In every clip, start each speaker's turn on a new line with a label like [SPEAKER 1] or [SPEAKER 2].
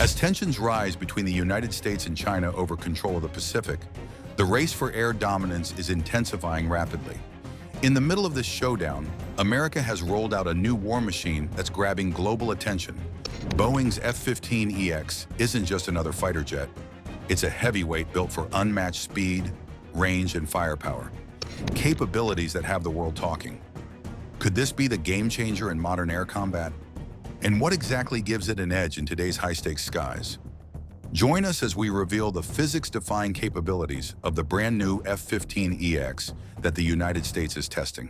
[SPEAKER 1] As tensions rise between the United States and China over control of the Pacific, the race for air dominance is intensifying rapidly. In the middle of this showdown, America has rolled out a new war machine that's grabbing global attention. Boeing's F-15EX isn't just another fighter jet. It's a heavyweight built for unmatched speed, range, and firepower. Capabilities that have the world talking. Could this be the game changer in modern air combat? And what exactly gives it an edge in today's high-stakes skies? Join us as we reveal the physics-defying capabilities of the brand-new F-15EX that the United States is testing.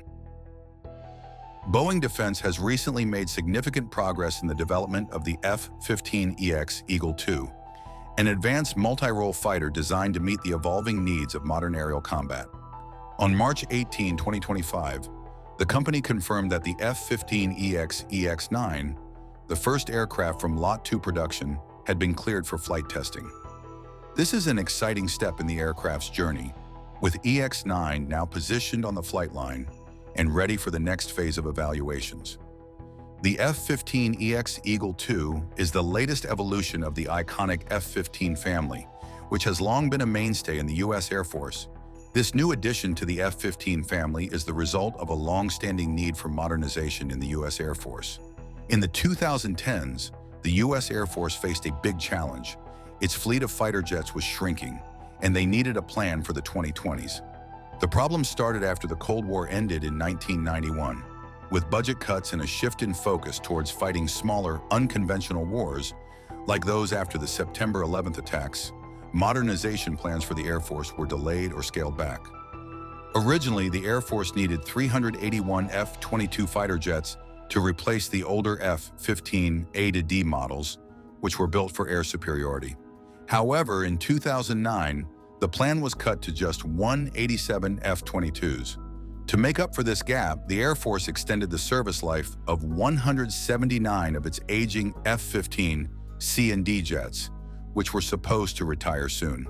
[SPEAKER 1] Boeing Defense has recently made significant progress in the development of the F-15EX Eagle II, an advanced multi-role fighter designed to meet the evolving needs of modern aerial combat. On March 18, 2025, the company confirmed that the F-15EX EX-9, the first aircraft from Lot 2 production, had been cleared for flight testing. This is an exciting step in the aircraft's journey, with EX-9 now positioned on the flight line and ready for the next phase of evaluations. The F-15EX Eagle II is the latest evolution of the iconic F-15 family, which has long been a mainstay in the U.S. Air Force. This new addition to the F-15 family is the result of a long-standing need for modernization in the U.S. Air Force. In the 2010s, the U.S. Air Force faced a big challenge. Its fleet of fighter jets was shrinking, and they needed a plan for the 2020s. The problem started after the Cold War ended in 1991. With budget cuts and a shift in focus towards fighting smaller, unconventional wars, like those after the September 11th attacks, modernization plans for the Air Force were delayed or scaled back. Originally, the Air Force needed 381 F-22 fighter jets to replace the older F-15A to D models, which were built for air superiority. However, in 2009, the plan was cut to just 187 F-22s. To make up for this gap, the Air Force extended the service life of 179 of its aging F-15C and D jets, which were supposed to retire soon.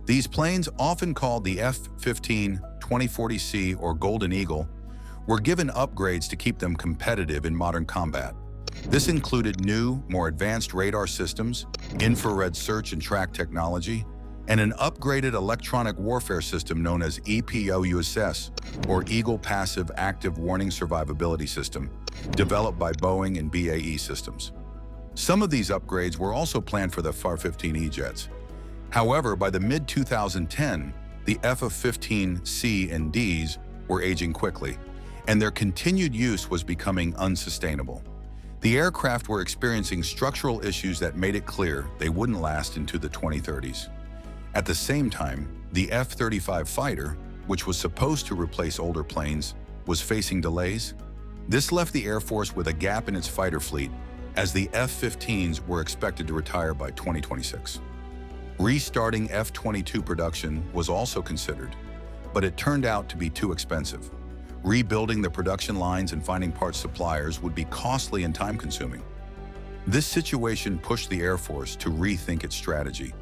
[SPEAKER 1] These planes, often called the F-15 2040C or Golden Eagle, were given upgrades to keep them competitive in modern combat. This included new, more advanced radar systems, infrared search and track technology, and an upgraded electronic warfare system known as EPOUSS, or Eagle Passive Active Warning Survivability System, developed by Boeing and BAE Systems. Some of these upgrades were also planned for the F-15E jets. However, by the mid-2010, the F-15C and Ds were aging quickly, and their continued use was becoming unsustainable. The aircraft were experiencing structural issues that made it clear they wouldn't last into the 2030s. At the same time, the F-35 fighter, which was supposed to replace older planes, was facing delays. This left the Air Force with a gap in its fighter fleet, as the F-15s were expected to retire by 2026. Restarting F-22 production was also considered, but it turned out to be too expensive. Rebuilding the production lines and finding parts suppliers would be costly and time-consuming. This situation pushed the Air Force to rethink its strategy,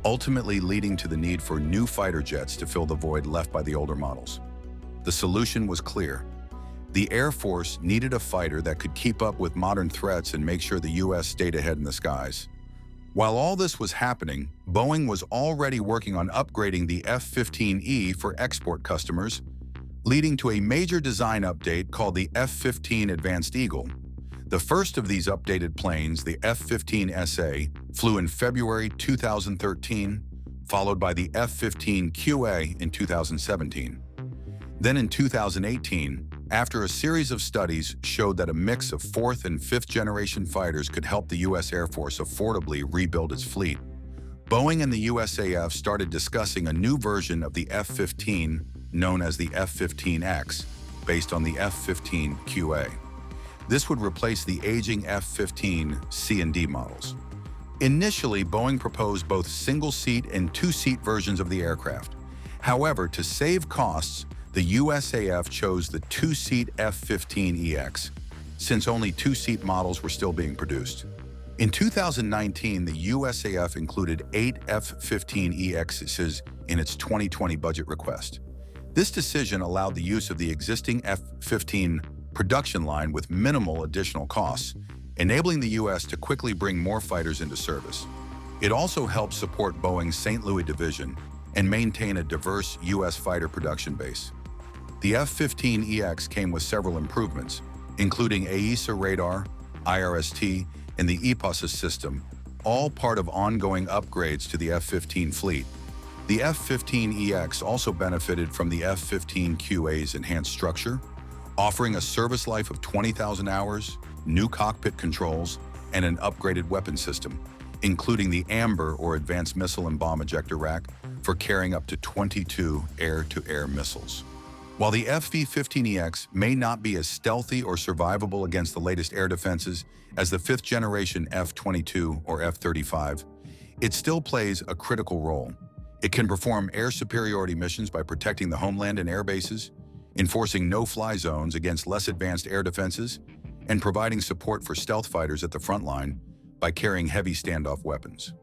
[SPEAKER 1] ultimately leading to the need for new fighter jets to fill the void left by the older models. The solution was clear. The Air Force needed a fighter that could keep up with modern threats and make sure the U.S. stayed ahead in the skies. While all this was happening, Boeing was already working on upgrading the F-15E for export customers, leading to a major design update called the F-15 Advanced Eagle. The first of these updated planes, the F-15SA, flew in February 2013, followed by the F-15QA in 2017. Then in 2018, after a series of studies showed that a mix of fourth and fifth generation fighters could help the U.S. Air Force affordably rebuild its fleet, Boeing and the USAF started discussing a new version of the F-15 known as the F-15EX, based on the F-15QA. This would replace the aging F-15C and D models. Initially, Boeing proposed both single-seat and two-seat versions of the aircraft. However, to save costs, the USAF chose the two-seat F-15EX, since only two-seat models were still being produced. In 2019, the USAF included 8 F-15EXs in its 2020 budget request. This decision allowed the use of the existing F-15 production line with minimal additional costs, enabling the U.S. to quickly bring more fighters into service. It also helps support Boeing's St. Louis division and maintain a diverse U.S. fighter production base. The F-15EX came with several improvements, including AESA radar, IRST, and the EPOSIS system, all part of ongoing upgrades to the F-15 fleet. The F-15EX also benefited from the F-15QA's enhanced structure, offering a service life of 20,000 hours, new cockpit controls, and an upgraded weapon system, including the AMBER or Advanced Missile and Bomb Ejector Rack for carrying up to 22 air-to-air missiles. While the F-15EX may not be as stealthy or survivable against the latest air defenses as the fifth-generation F-22 or F-35, it still plays a critical role. It can perform air superiority missions by protecting the homeland and air bases, enforcing no-fly zones against less advanced air defenses, and providing support for stealth fighters at the front line by carrying heavy standoff weapons.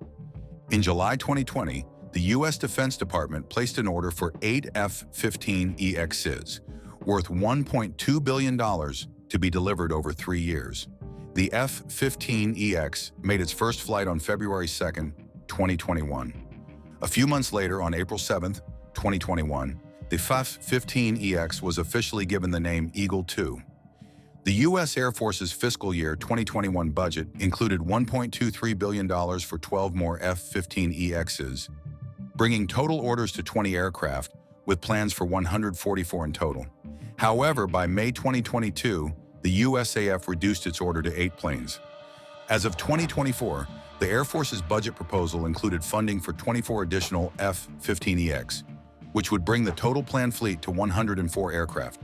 [SPEAKER 1] In July 2020, the U.S. Defense Department placed an order for 8 F-15EXs, worth $1.2 billion to be delivered over 3 years. The F-15EX made its first flight on February 2, 2021. A few months later, on April 7, 2021, the F-15EX was officially given the name Eagle II. The U.S. Air Force's fiscal year 2021 budget included $1.23 billion for 12 more F-15EXs, bringing total orders to 20 aircraft, with plans for 144 in total. However, by May 2022, the USAF reduced its order to 8 planes. As of 2024, the Air Force's budget proposal included funding for 24 additional F-15EX, which would bring the total planned fleet to 104 aircraft.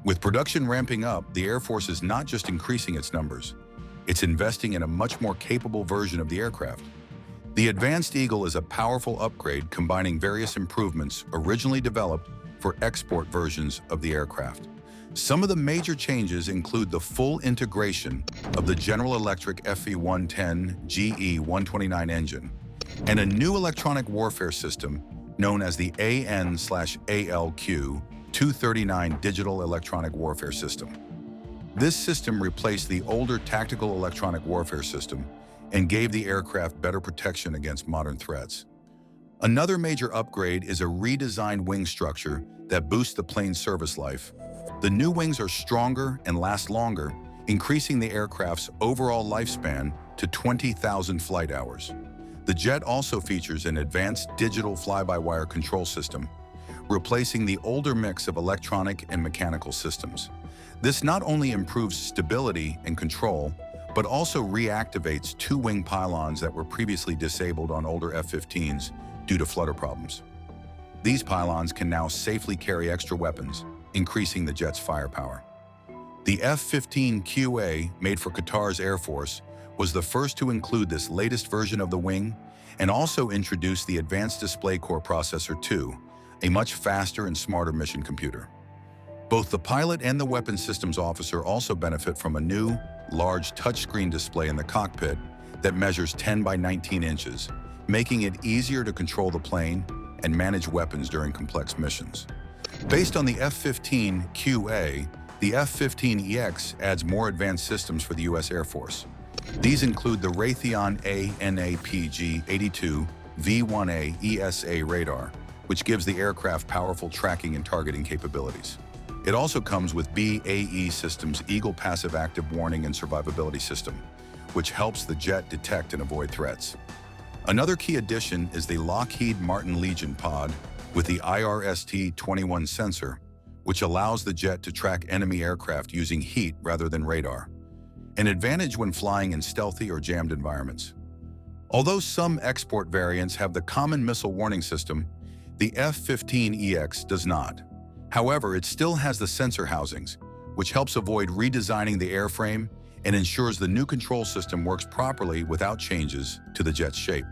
[SPEAKER 1] With production ramping up, the Air Force is not just increasing its numbers, it's investing in a much more capable version of the aircraft. The Advanced Eagle is a powerful upgrade combining various improvements originally developed for export versions of the aircraft. Some of the major changes include the full integration of the General Electric FE110 GE129 engine and a new electronic warfare system known as the AN/ALQ-239 Digital Electronic Warfare System. This system replaced the older Tactical Electronic Warfare System and gave the aircraft better protection against modern threats. Another major upgrade is a redesigned wing structure that boosts the plane's service life. The new wings are stronger and last longer, increasing the aircraft's overall lifespan to 20,000 flight hours. The jet also features an advanced digital fly-by-wire control system, replacing the older mix of electronic and mechanical systems. This not only improves stability and control, but also reactivates 2 wing pylons that were previously disabled on older F-15s due to flutter problems. These pylons can now safely carry extra weapons, increasing the jet's firepower. The F-15QA, made for Qatar's Air Force, was the first to include this latest version of the wing and also introduced the Advanced Display Core Processor 2, a much faster and smarter mission computer. Both the pilot and the weapons systems officer also benefit from a new, large touchscreen display in the cockpit that measures 10 by 19 inches, making it easier to control the plane and manage weapons during complex missions. Based on the F-15QA, the F-15EX adds more advanced systems for the U.S. Air Force. These include the Raytheon ANAPG-82 V1A ESA radar, which gives the aircraft powerful tracking and targeting capabilities. It also comes with BAE Systems Eagle Passive Active Warning and Survivability System, which helps the jet detect and avoid threats. Another key addition is the Lockheed Martin Legion pod with the IRST-21 sensor, which allows the jet to track enemy aircraft using heat rather than radar, an advantage when flying in stealthy or jammed environments. Although some export variants have the Common Missile Warning System, the F-15EX does not. However, it still has the sensor housings, which helps avoid redesigning the airframe and ensures the new control system works properly without changes to the jet's shape.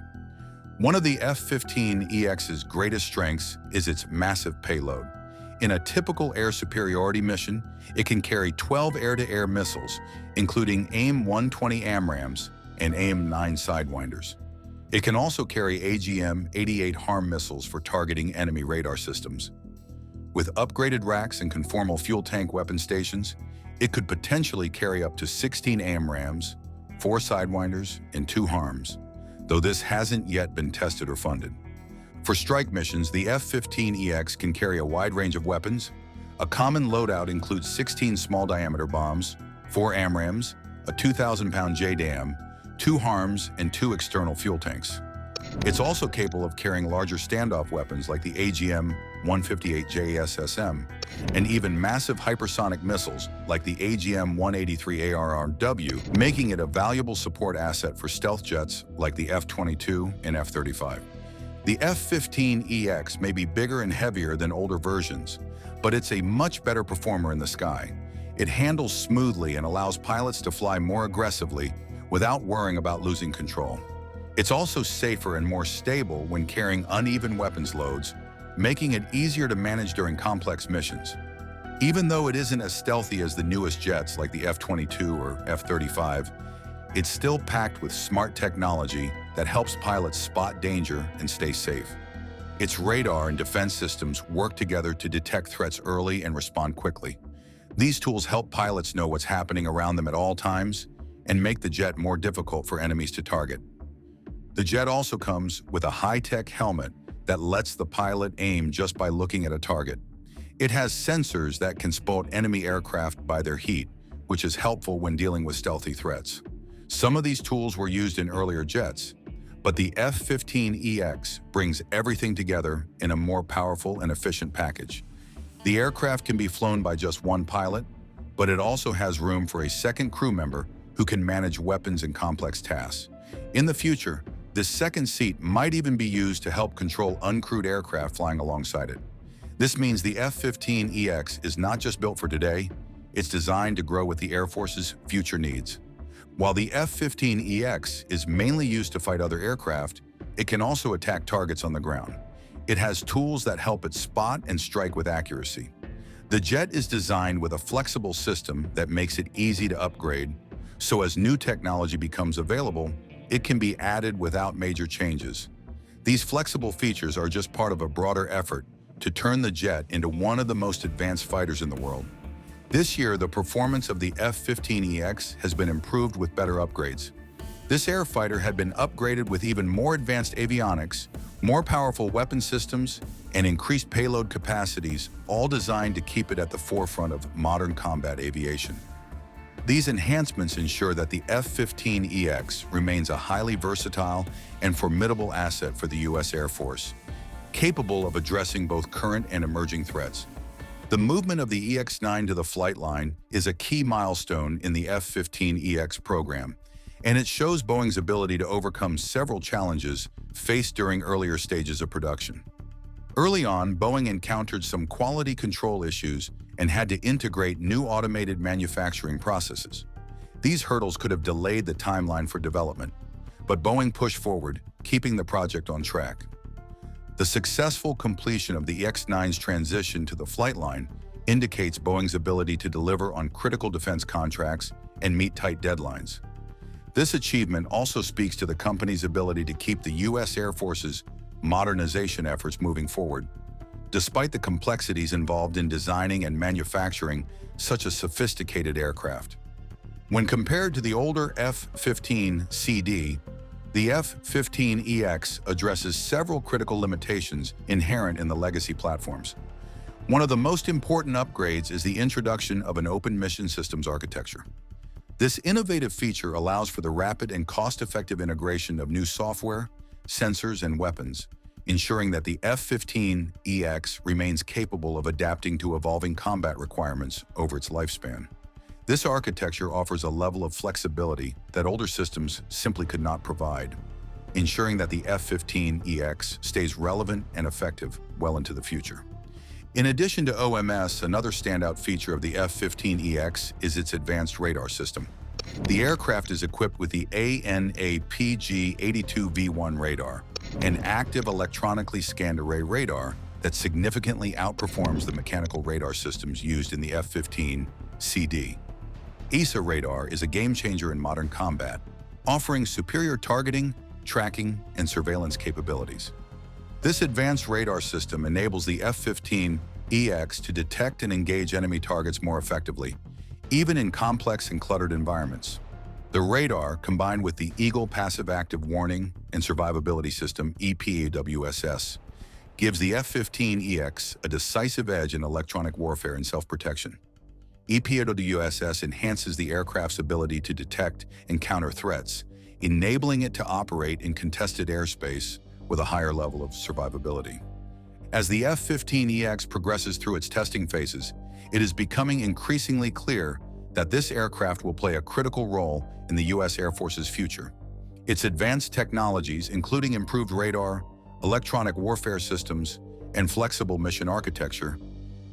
[SPEAKER 1] One of the F-15EX's greatest strengths is its massive payload. In a typical air superiority mission, it can carry 12 air-to-air missiles, including AIM-120 AMRAAMs and AIM-9 Sidewinders. It can also carry AGM-88 HARM missiles for targeting enemy radar systems. With upgraded racks and conformal fuel tank weapon stations, it could potentially carry up to 16 AMRAAMs, 4 sidewinders, and 2 harms, though this hasn't yet been tested or funded. For strike missions, the F-15EX can carry a wide range of weapons. A common loadout includes 16 small-diameter bombs, 4 AMRAAMs, a 2,000-pound JDAM, 2 harms, and 2 external fuel tanks. It's also capable of carrying larger standoff weapons like the AGM-158JASSM, and even massive hypersonic missiles like the AGM-183ARRW, making it a valuable support asset for stealth jets like the F-22 and F-35. The F-15EX may be bigger and heavier than older versions, but it's a much better performer in the sky. It handles smoothly and allows pilots to fly more aggressively without worrying about losing control. It's also safer and more stable when carrying uneven weapons loads, making it easier to manage during complex missions. Even though it isn't as stealthy as the newest jets like the F-22 or F-35, it's still packed with smart technology that helps pilots spot danger and stay safe. Its radar and defense systems work together to detect threats early and respond quickly. These tools help pilots know what's happening around them at all times and make the jet more difficult for enemies to target. The jet also comes with a high-tech helmet that lets the pilot aim just by looking at a target. It has sensors that can spot enemy aircraft by their heat, which is helpful when dealing with stealthy threats. Some of these tools were used in earlier jets, but the F-15EX brings everything together in a more powerful and efficient package. The aircraft can be flown by just one pilot, but it also has room for a second crew member who can manage weapons and complex tasks. In the future, this second seat might even be used to help control uncrewed aircraft flying alongside it. This means the F-15EX is not just built for today, it's designed to grow with the Air Force's future needs. While the F-15EX is mainly used to fight other aircraft, it can also attack targets on the ground. It has tools that help it spot and strike with accuracy. The jet is designed with a flexible system that makes it easy to upgrade, so as new technology becomes available, it can be added without major changes. These flexible features are just part of a broader effort to turn the jet into one of the most advanced fighters in the world. This year, the performance of the F-15EX has been improved with better upgrades. This airfighter had been upgraded with even more advanced avionics, more powerful weapon systems, and increased payload capacities, all designed to keep it at the forefront of modern combat aviation. These enhancements ensure that the F-15EX remains a highly versatile and formidable asset for the U.S. Air Force, capable of addressing both current and emerging threats. The movement of the EX-9 to the flight line is a key milestone in the F-15EX program, and it shows Boeing's ability to overcome several challenges faced during earlier stages of production. Early on, Boeing encountered some quality control issues and had to integrate new automated manufacturing processes. These hurdles could have delayed the timeline for development, but Boeing pushed forward, keeping the project on track. The successful completion of the EX-9's transition to the flight line indicates Boeing's ability to deliver on critical defense contracts and meet tight deadlines. This achievement also speaks to the company's ability to keep the U.S. Air Force's modernization efforts moving forward, despite the complexities involved in designing and manufacturing such a sophisticated aircraft. When compared to the older F-15CD, the F-15EX addresses several critical limitations inherent in the legacy platforms. One of the most important upgrades is the introduction of an open mission systems architecture. This innovative feature allows for the rapid and cost-effective integration of new software, sensors, and weapons, ensuring that the F-15EX remains capable of adapting to evolving combat requirements over its lifespan. This architecture offers a level of flexibility that older systems simply could not provide, ensuring that the F-15EX stays relevant and effective well into the future. In addition to OMS, another standout feature of the F-15EX is its advanced radar system. The aircraft is equipped with the ANAPG-82V1 radar, an active electronically scanned array radar that significantly outperforms the mechanical radar systems used in the F-15CD. ESA radar is a game-changer in modern combat, offering superior targeting, tracking, and surveillance capabilities. This advanced radar system enables the F-15EX to detect and engage enemy targets more effectively, even in complex and cluttered environments. The radar, combined with the Eagle Passive Active Warning and Survivability System, EPAWSS, gives the F-15EX a decisive edge in electronic warfare and self-protection. EPAWSS enhances the aircraft's ability to detect and counter threats, enabling it to operate in contested airspace with a higher level of survivability. As the F-15EX progresses through its testing phases, it is becoming increasingly clear that this aircraft will play a critical role in the U.S. Air Force's future. Its advanced technologies, including improved radar, electronic warfare systems, and flexible mission architecture,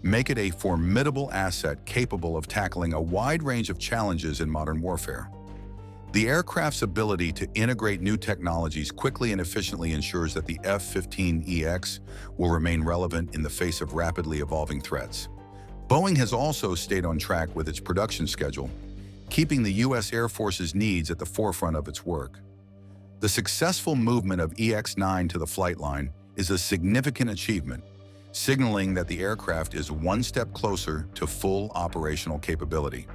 [SPEAKER 1] make it a formidable asset capable of tackling a wide range of challenges in modern warfare. The aircraft's ability to integrate new technologies quickly and efficiently ensures that the F-15EX will remain relevant in the face of rapidly evolving threats. Boeing has also stayed on track with its production schedule, keeping the U.S. Air Force's needs at the forefront of its work. The successful movement of EX-9 to the flight line is a significant achievement, signaling that the aircraft is one step closer to full operational capability.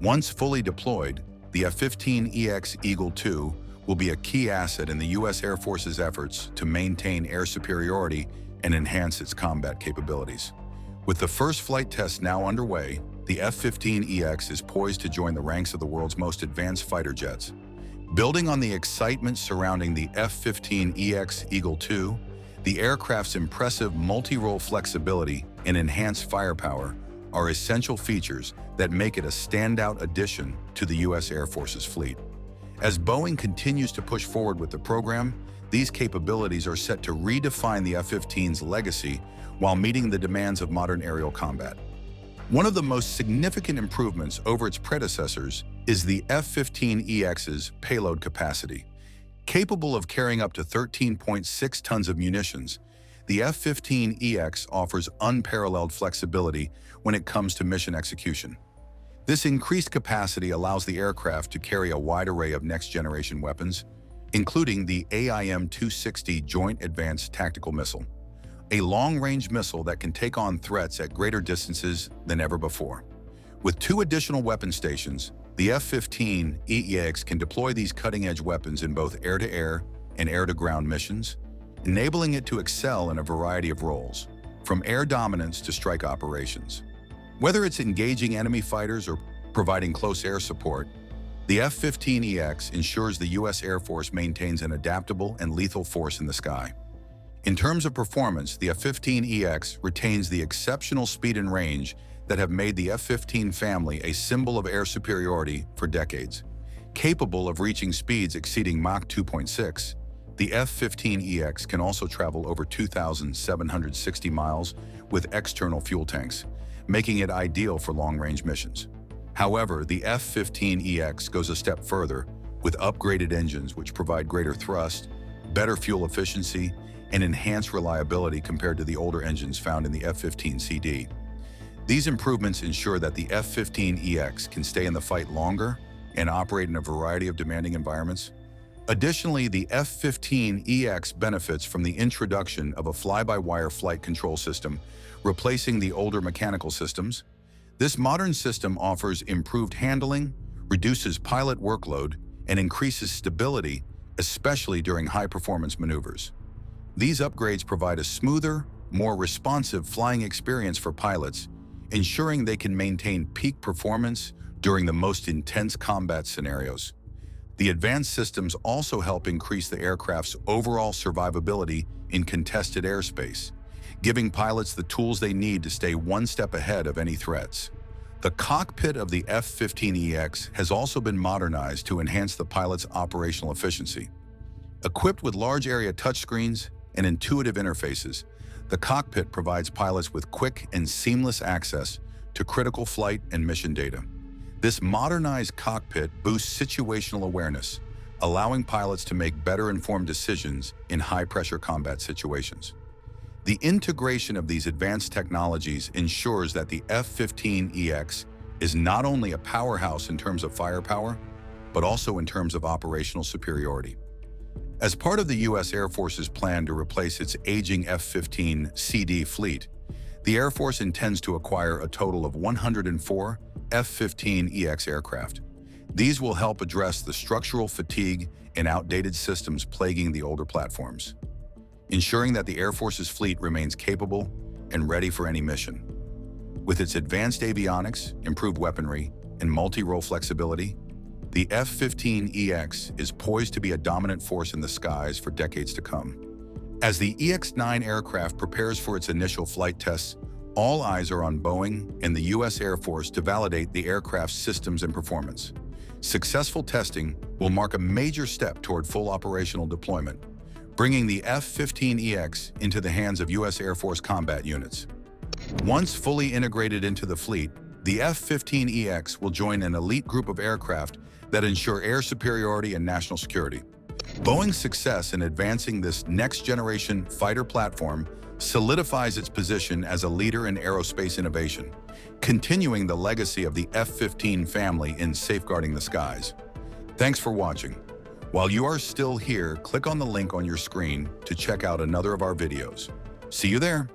[SPEAKER 1] Once fully deployed, the F-15EX Eagle II will be a key asset in the U.S. Air Force's efforts to maintain air superiority and enhance its combat capabilities. With the first flight tests now underway, the F-15EX is poised to join the ranks of the world's most advanced fighter jets. Building on the excitement surrounding the F-15EX Eagle II, the aircraft's impressive multi-role flexibility and enhanced firepower are essential features that make it a standout addition to the U.S. Air Force's fleet. As Boeing continues to push forward with the program, these capabilities are set to redefine the F-15's legacy while meeting the demands of modern aerial combat. One of the most significant improvements over its predecessors is the F-15EX's payload capacity. Capable of carrying up to 13.6 tons of munitions, the F-15EX offers unparalleled flexibility when it comes to mission execution. This increased capacity allows the aircraft to carry a wide array of next-generation weapons, including the AIM-260 Joint Advanced Tactical Missile, a long-range missile that can take on threats at greater distances than ever before. With 2 additional weapon stations, the F-15EX can deploy these cutting-edge weapons in both air-to-air and air-to-ground missions, enabling it to excel in a variety of roles, from air dominance to strike operations. Whether it's engaging enemy fighters or providing close air support, the F-15EX ensures the U.S. Air Force maintains an adaptable and lethal force in the sky. In terms of performance, the F-15EX retains the exceptional speed and range that have made the F-15 family a symbol of air superiority for decades. Capable of reaching speeds exceeding Mach 2.6, the F-15EX can also travel over 2,760 miles with external fuel tanks, making it ideal for long-range missions. However, the F-15EX goes a step further with upgraded engines which provide greater thrust, better fuel efficiency, and enhanced reliability compared to the older engines found in the F-15CD. These improvements ensure that the F-15EX can stay in the fight longer and operate in a variety of demanding environments. Additionally, the F-15EX benefits from the introduction of a fly-by-wire flight control system, replacing the older mechanical systems. This modern system offers improved handling, reduces pilot workload, and increases stability, especially during high-performance maneuvers. These upgrades provide a smoother, more responsive flying experience for pilots, ensuring they can maintain peak performance during the most intense combat scenarios. The advanced systems also help increase the aircraft's overall survivability in contested airspace, giving pilots the tools they need to stay one step ahead of any threats. The cockpit of the F-15EX has also been modernized to enhance the pilot's operational efficiency. Equipped with large-area touchscreens and intuitive interfaces, the cockpit provides pilots with quick and seamless access to critical flight and mission data. This modernized cockpit boosts situational awareness, allowing pilots to make better-informed decisions in high-pressure combat situations. The integration of these advanced technologies ensures that the F-15EX is not only a powerhouse in terms of firepower, but also in terms of operational superiority. As part of the U.S. Air Force's plan to replace its aging F-15CD fleet, the Air Force intends to acquire a total of 104 F-15EX aircraft. These will help address the structural fatigue and outdated systems plaguing the older platforms, ensuring that the Air Force's fleet remains capable and ready for any mission. With its advanced avionics, improved weaponry, and multi-role flexibility, the F-15EX is poised to be a dominant force in the skies for decades to come. As the EX-9 aircraft prepares for its initial flight tests, all eyes are on Boeing and the U.S. Air Force to validate the aircraft's systems and performance. Successful testing will mark a major step toward full operational deployment, bringing the F-15EX into the hands of U.S. Air Force combat units. Once fully integrated into the fleet, the F-15EX will join an elite group of aircraft that ensure air superiority and national security. Boeing's success in advancing this next-generation fighter platform solidifies its position as a leader in aerospace innovation, continuing the legacy of the F-15 family in safeguarding the skies. Thanks for watching. While you are still here, click on the link on your screen to check out another of our videos. See you there!